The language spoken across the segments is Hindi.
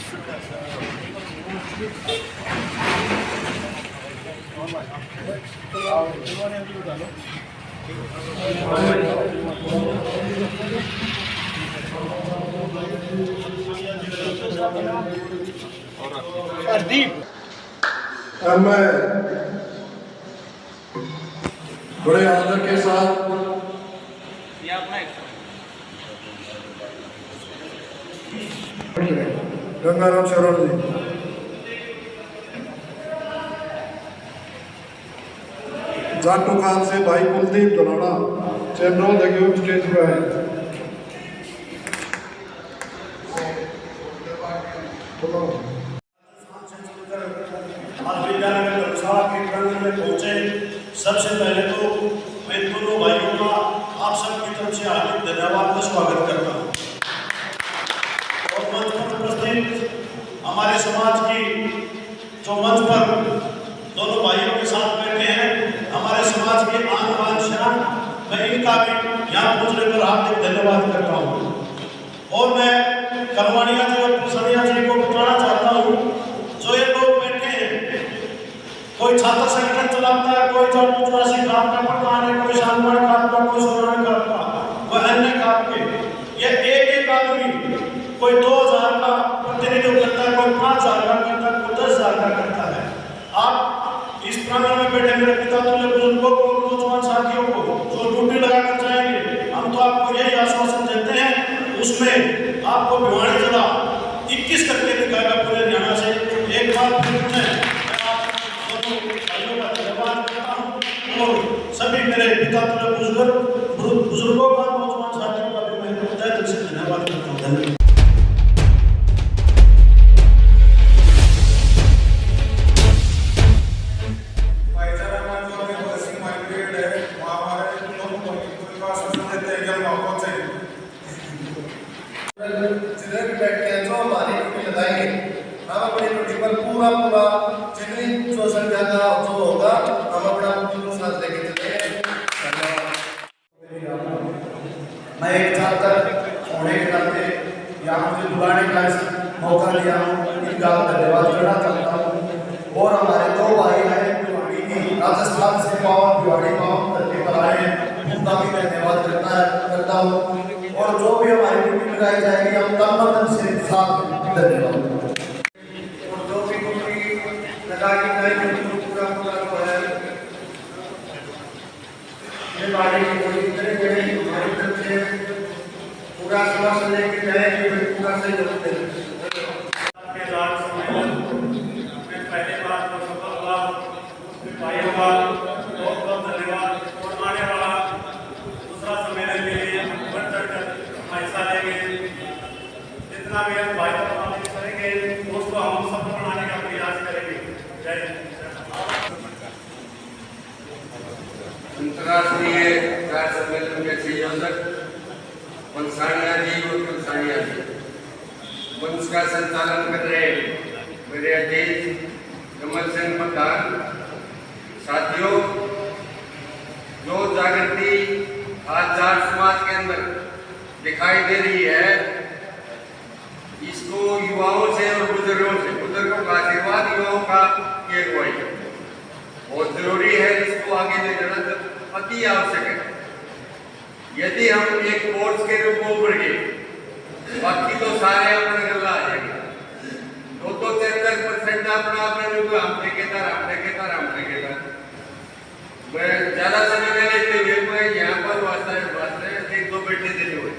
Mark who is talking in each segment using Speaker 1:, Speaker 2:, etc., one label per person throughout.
Speaker 1: और मैं बड़े आदर के साथ गंगाराम शरण जी जाटू खान से भाई कुलदीप धनौड़ा चैनल दग्यूब स्टेज पर है।
Speaker 2: आज विद्यालय में धर्मशाला के प्रांगण में पहुंचे। सबसे पहले तो मैं दोनों भाइयों का आप सबकी तरफ से हार्दिक धन्यवाद का स्वागत करता हूं। और मंच पर उपस्थित हमारे समाज की जो मंच पर दोनों भाइयों के साथ बैठे हैं, हमारे समाज के आन बान शान, मैं इनका भी यहाँ पहुंचने पर हार्दिक धन्यवाद करता हूँ। और मैं कलवाड़िया जी और पुसड़िया जी को बताना चाहता हूँ, जो ये लोग बैठे हैं, कोई छात्र संगठन चलाता है, कोई चौरासी काम का प्रधान है, कोई शानवाड़ काम का, कोई सोनार काम का, कोई अन्य काम के, ये एक आदमी कोई 2000 का प्रतिनिधित्व करता है, कोई 5000 का करता है, कोई 10,000 का करता है। आप इस प्रांगण में बैठे मेरे पिता तुल्य बुजुर्गों को, नौजवान साथियों को जो ड्यूटी लगाकर जाएंगे, हम तो आपको यही आश्वासन देते हैं। उसमें आपको भिवाड़ी जिला 21 करके दिखाएगा पूरे हरियाणा से। एक बार फिर मैं आप दोनों भाइयों का धन्यवाद करता हूँ और सभी मेरे पिता तुल्य बुजुर्गों का, नौजवान साथियों का भी मैं तहे दिल से धन्यवाद करता हूँ। धन्यवाद।
Speaker 1: जिधर भी बैठते हैं जो हमारी ड्यूटी लगाएंगे, हम अपनी ड्यूटी पर पूरा जितनी जो संख्या का जो होगा हम अपना ड्यूटी साथ लेके चलेंगे। मैं एक छात्र होने के नाते यहाँ मुझे बुलाने का मौका दिया हूँ, इनका धन्यवाद करना चाहता हूँ। और हमारे दो भाई हैं भिवाड़ी की, राजस्थान से भिवाड़ी धरती पर आए हैं, उनका भी धन्यवाद करता हूँ। और जो भी हमारी ड्यूटी लगाई जाएगी हम तन से साथ धन्यवाद। और जो भी ड्यूटी लगाई जाएगी पूरा जो है ये बारी हमारी तरफ से पूरा समर्थन लेके जाएंगे, पूरा सहयोग देंगे।
Speaker 2: पहले बार तो सफल हुआ, भाइयों का बहुत बहुत धन्यवाद। और आने वाला दूसरा सम्मेलन के लिए बढ़ चढ़कर हिस्सा लेंगे। जितना भी हम भाई करेंगे उसको हम सफल बनाने का प्रयास करेंगे। जय हिंद।
Speaker 3: अंतर्राष्ट्रीय कार्य सम्मेलन के संयोजक पंसाड़िया जी और पंसाड़िया जी, मंच का संचालन कर रहे मेरे अध्यक्ष कमल सिंह प्रधान, साथियों, जो जागृति आज जाट समाज के अंदर दिखाई दे रही है, इसको युवाओं से और बुजुर्गों का आशीर्वाद, युवाओं का ये अगुवाई बहुत जरूरी है। इसको आगे ले जाना अति आवश्यक है। यदि हम एक फोर्स के रूप में उभर गए, बाकी तो सारे अपने गला आ जाएंगे। 2-4% अपना हम ठेकेदार। मैं ज्यादा समय में लेते हुए मैं यहाँ पर वास्ता 1-2 बैठे देते हुए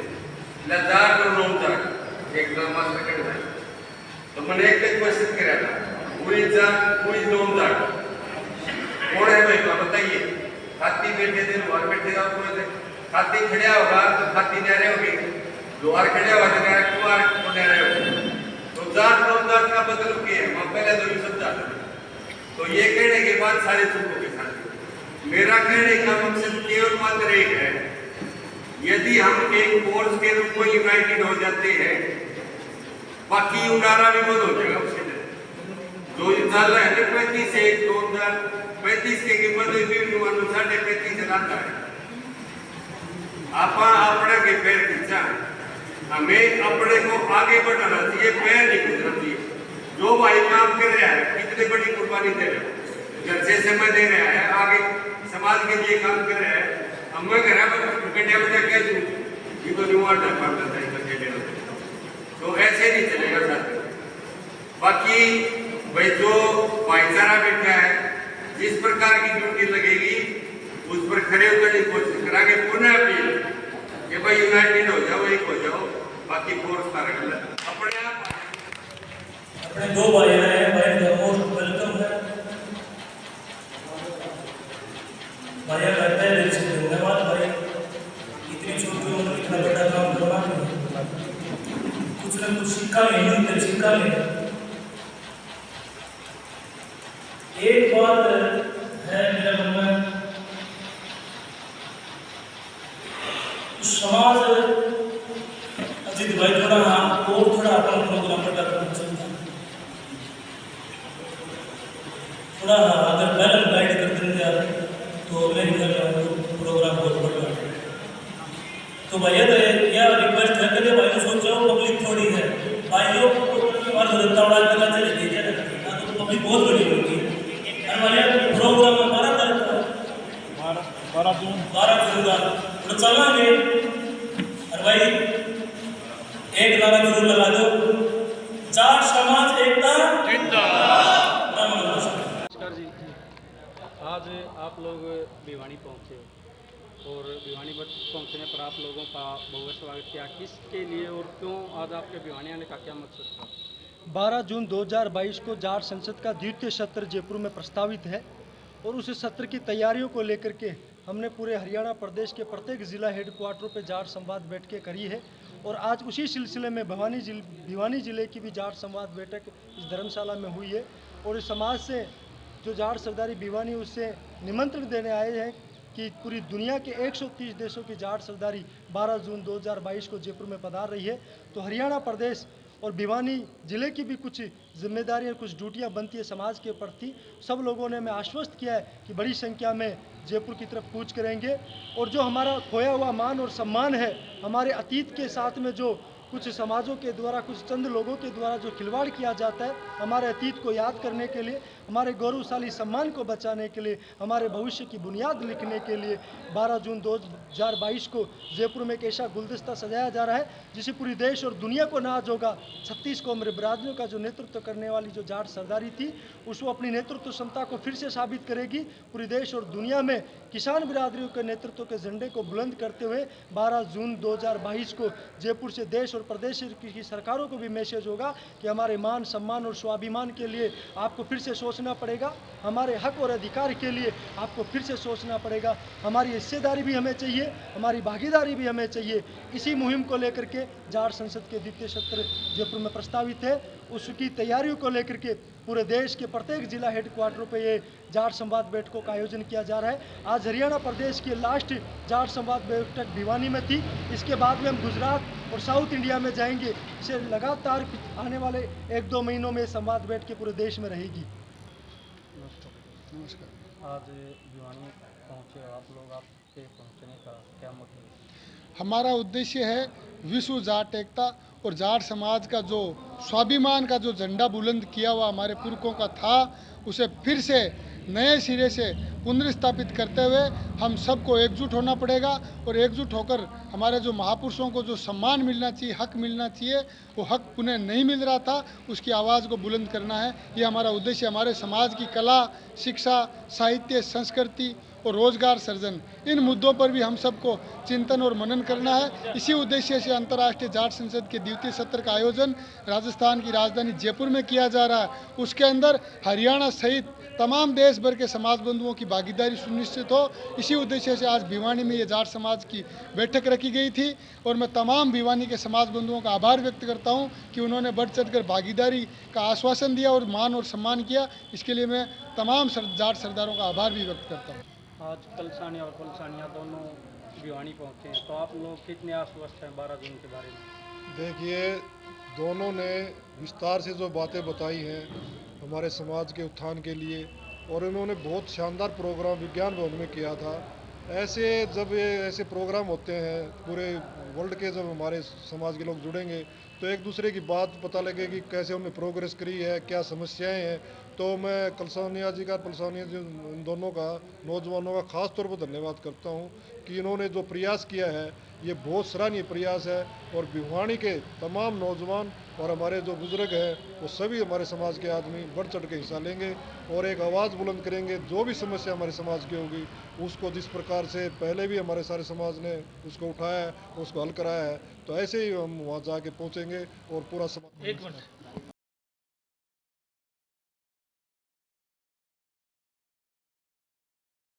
Speaker 3: लद्दाख और रोहतक एक मास्टर कर रहा है, तो मैंने एक क्वेश्चन किया था, कोई दोन जाट कौन है भाई, बताइए। खाती बैठे थे, लोहार बैठे थे, खाती खड़िया होगा तो खाती न्यारे होगी, लोहार खड़िया होगा तो कुमार को न्यारे होगी। तो जाट जाट का बदल के पहले तो ये समझा। तो ये कहने के बाद सारे सुखों के साथ मेरा कहने का मकसद केवल मात्र एक है, यदि हम एक फोर्स के रूप में यूनाइटेड हो जाते हैं, बाकी उनारा भी बंद हो जाएगा। उसके जो चल रहा है 35 से 2035 के कीमत 35 लाता है। आप अपने के पैर खींचा, हमें अपने को आगे बढ़ाना चाहिए, पैर नहीं खींचना चाहिए। काम कर रहा है, कितनी बड़ी कुर्बानी दे रहा है, घर से समय दे रहा है, आगे समाज के लिए काम कर रहा है। अब मैं घर गड्ढे बजा कह दूँ ये तो नहीं वाटर पड़ता था, तो ऐसे नहीं चलेगा साथ। बाकी भाई जो भाईचारा बैठा है, जिस प्रकार की ड्यूटी लगेगी उस पर खड़े होकर की कोशिश करांगे। पुनः अपील कि भाई यूनाइटेड हो जाओ, एक हो जाओ, बाकी फोर्स का रख ले अपने आप।
Speaker 4: अपने दो भाई आए हैं, भाई का मोस्ट वेलकम है। भैया करते हैं दिल से धन्यवाद भाई, इतनी छोटी उम्र में इतना बड़ा काम करना, कुछ न कुछ सीखा नहीं, सीखा नहीं। एक बात है मेरे मन में, समाज अजीत भाई थोड़ा और थोड़ा अपन प्रोग्राम पर थोड़ा अगर बैलेंस गाइड कर देंगे आप तो मेरे ख्याल में प्रोग्राम बहुत बढ़िया। तो भैया तो यह रिक्वेस्ट है कि भाई सोचो पब्लिक थोड़ी है, भाइयों और दत्तावड़ा कला चले दीजिए ना, तो पब्लिक बहुत बड़ी होगी। और भैया प्रोग्राम में 12 तारीख को 12 जून तो चलेंगे। और भाई एक नारा जरूर लगा दो, जाट समाज एकता जिंदाबाद।
Speaker 5: नमस्कार जी, आज आप लोग भिवानी पहुँचे और भिवानी पहुँचने पर आप लोगों का बहुत स्वागत किया। किसके लिए और क्यों आज आपके भिवानी आने का क्या मकसद था?
Speaker 6: 12 जून 2022 को जाट संसद का द्वितीय सत्र जयपुर में प्रस्तावित है और उस सत्र की तैयारियों को लेकर के हमने पूरे हरियाणा प्रदेश के प्रत्येक जिला हेडक्वार्टरों पर जाट संवाद बैठकें करी है। और आज उसी सिलसिले में भिवानी जिले की भी जाट संवाद बैठक इस धर्मशाला में हुई है। और इस समाज से जो जाट सरदारी भिवानी उससे निमंत्रण देने आए हैं कि पूरी दुनिया के 130 देशों की जाट सरदारी 12 जून 2022 को जयपुर में पधार रही है। तो हरियाणा प्रदेश और भिवानी जिले की भी कुछ जिम्मेदारियां, कुछ ड्यूटियां बनती है समाज के प्रति। सब लोगों ने हमें आश्वस्त किया है कि बड़ी संख्या में जयपुर की तरफ कूच करेंगे और जो हमारा खोया हुआ मान और सम्मान है, हमारे अतीत के साथ में जो कुछ समाजों के द्वारा, कुछ चंद लोगों के द्वारा जो खिलवाड़ किया जाता है, हमारे अतीत को याद करने के लिए, हमारे गौरवशाली सम्मान को बचाने के लिए, हमारे भविष्य की बुनियाद लिखने के लिए 12 जून 2022 को जयपुर में एक ऐसा गुलदस्ता सजाया जा रहा है जिसे पूरी देश और दुनिया को नाज होगा। 36 कौम बिरादरियों का जो नेतृत्व करने वाली जो जाट सरदारी थी, उसको अपनी नेतृत्व क्षमता को फिर से साबित करेगी। पूरी देश और दुनिया में किसान बिरादरियों के नेतृत्व के झंडे को बुलंद करते हुए 12 जून 2022 को जयपुर से देश और प्रदेश की सरकारों को भी मैसेज होगा कि हमारे मान, सम्मान और स्वाभिमान के लिए आपको फिर से सोचना पड़ेगा, हमारे हक और अधिकार के लिए आपको फिर से सोचना पड़ेगा, हमारी हिस्सेदारी भी हमें चाहिए, हमारी भागीदारी भी हमें चाहिए। इसी मुहिम को लेकर के जाट संसद के द्वितीय सत्र जयपुर में प्रस्तावित है। उसकी तैयारियों को लेकर के पूरे देश के प्रत्येक जिला हेडक्वार्टरों पे ये जाट संवाद बैठकों का आयोजन किया जा रहा है। आज हरियाणा प्रदेश की लास्ट जाट संवाद बैठक भिवानी में थी। इसके बाद में हम गुजरात और साउथ इंडिया में जाएंगे। इसे लगातार आने वाले 1-2 महीनों में संवाद बैठकें पूरे देश में रहेगी।
Speaker 5: नमस्कार। आज भिवानी पहुँचे आप लोग, आपके पहुँचने का क्या मतलब है?
Speaker 7: हमारा उद्देश्य है विश्व जाट एकता और जाट समाज का जो स्वाभिमान का जो झंडा बुलंद किया हुआ हमारे पुरखों का था, उसे फिर से नए सिरे से पुनर्स्थापित करते हुए हम सबको एकजुट होना पड़ेगा। और एकजुट होकर हमारे जो महापुरुषों को जो सम्मान मिलना चाहिए, हक मिलना चाहिए, वो हक उन्हें नहीं मिल रहा था, उसकी आवाज़ को बुलंद करना है। ये हमारा उद्देश्य। हमारे समाज की कला, शिक्षा, साहित्य, संस्कृति और रोजगार सृजन, इन मुद्दों पर भी हम सबको चिंतन और मनन करना है। इसी उद्देश्य से अंतर्राष्ट्रीय जाट संसद के द्वितीय सत्र का आयोजन राजस्थान की राजधानी जयपुर में किया जा रहा है। उसके अंदर हरियाणा सहित तमाम देश भर के समाज बंधुओं की भागीदारी सुनिश्चित हो, इसी उद्देश्य से आज भिवानी में ये जाट समाज की बैठक रखी गई थी। और मैं तमाम भिवानी के समाज बंधुओं का आभार व्यक्त करता हूँ कि उन्होंने बढ़ चढ़कर भागीदारी का आश्वासन दिया और मान और सम्मान किया। इसके लिए मैं तमाम जाट सरदारों का आभार भी व्यक्त करता हूँ।
Speaker 5: आज कलसानिया और पलसानिया दोनों भिवानी पहुँचे हैं, तो आप लोग कितने आश्वस्त हैं 12 जून के बारे में?
Speaker 8: देखिए, दोनों ने विस्तार से जो बातें बताई हैं हमारे समाज के उत्थान के लिए, और इन्होंने बहुत शानदार प्रोग्राम विज्ञान भवन में किया था। ऐसे जब ये ऐसे प्रोग्राम होते हैं पूरे वर्ल्ड के जब हमारे समाज के लोग जुड़ेंगे तो एक दूसरे की बात पता लगेगी, कैसे उन्होंने प्रोग्रेस करी है, क्या समस्याएं हैं। तो मैं कलसानिया जी का, पलसानिया जी, इन दोनों का, नौजवानों का खास तौर पर धन्यवाद करता हूं कि इन्होंने जो प्रयास किया है ये बहुत सराहनीय प्रयास है। और भिवानी के तमाम नौजवान और हमारे जो बुजुर्ग हैं वो सभी हमारे समाज के आदमी बढ़ चढ़ के हिस्सा लेंगे और एक आवाज़ बुलंद करेंगे। जो भी समस्या हमारे समाज की होगी उसको जिस प्रकार से पहले भी हमारे सारे समाज ने उसको उठाया है, उसको हल कराया है, तो ऐसे ही हम वहाँ जाके पहुँचेंगे और पूरा समाज।
Speaker 4: एक मिनट